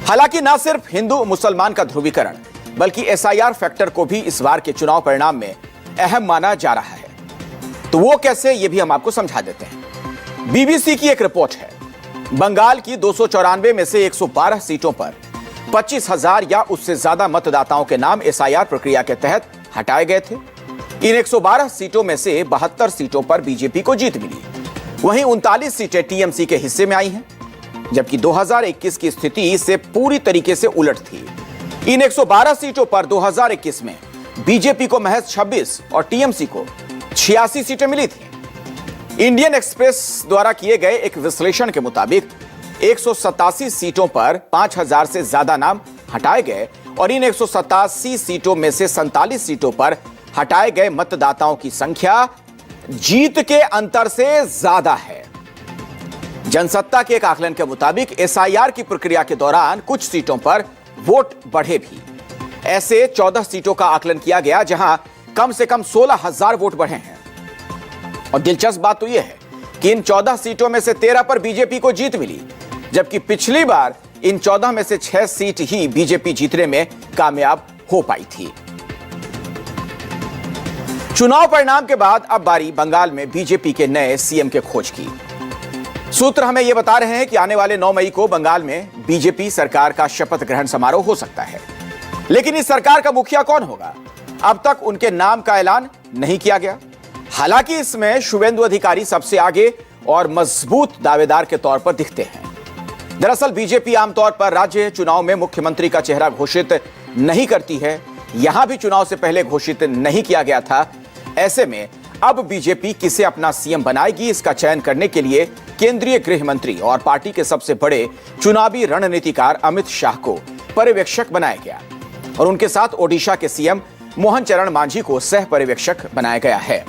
हालांकि न सिर्फ हिंदू मुसलमान का ध्रुवीकरण बल्कि एसआईआर फैक्टर को भी इस बार के चुनाव परिणाम में अहम माना जा रहा है। तो वो कैसे, ये भी हम आपको समझा देते हैं। बीबीसी की एक रिपोर्ट है, बंगाल की 294 में से 112 सीटों पर 25,000 या उससे ज्यादा मतदाताओं के नाम एसआईआर प्रक्रिया के तहत हटाए गए थे। इन 112 सीटों में से 72 सीटों पर बीजेपी को जीत मिली। वहीं 39 सीटें टीएमसी के हिस्से में आई हैं, जबकि 2021 की स्थिति इससे पूरी तरीके से उलट थी। इन 112 सीटों पर 2021 में बीजेपी को महज 26 और टीएमसी को 86 सीटें मिली थी। इंडियन एक्सप्रेस द्वारा किए गए एक विश्लेषण के मुताबिक 187 सीटों पर 5,000 से ज्यादा नाम हटाए गए और इन 187 सीटों में से 47 सीटों पर हटाए गए मतदाताओं की संख्या जीत के अंतर से ज्यादा है। जनसत्ता के एक आकलन के मुताबिक एसआईआर की प्रक्रिया के दौरान कुछ सीटों पर वोट बढ़े भी। ऐसे 14 सीटों का आकलन किया गया जहां कम से कम 16,000 वोट बढ़े हैं। और दिलचस्प बात तो यह है कि इन 14 सीटों में से 13 पर बीजेपी को जीत मिली, जबकि पिछली बार इन 14 में से 6 सीट ही बीजेपी जीतने में कामयाब हो पाई थी। चुनाव परिणाम के बाद अब बारी बंगाल में बीजेपी के नए सीएम के खोज की। सूत्र हमें यह बता रहे हैं कि आने वाले 9 मई को बंगाल में बीजेपी सरकार का शपथ ग्रहण समारोह हो सकता है, लेकिन इस सरकार का मुखिया कौन होगा, अब तक उनके नाम का ऐलान नहीं किया गया। हालांकि इसमें शुवेंदु अधिकारी सबसे आगे और मजबूत दावेदार के तौर पर दिखते हैं। दरअसल बीजेपी आमतौर पर राज्य चुनाव में मुख्यमंत्री का चेहरा घोषित नहीं करती है। यहां भी चुनाव से पहले घोषित नहीं किया गया था। ऐसे में अब बीजेपी किसे अपना सीएम बनाएगी, इसका चयन करने के लिए केंद्रीय गृह मंत्री और पार्टी के सबसे बड़े चुनावी रणनीतिकार अमित शाह को पर्यवेक्षक बनाया गया और उनके साथ ओडिशा के सीएम मोहन चरण मांझी को सह पर्यवेक्षक बनाया गया है।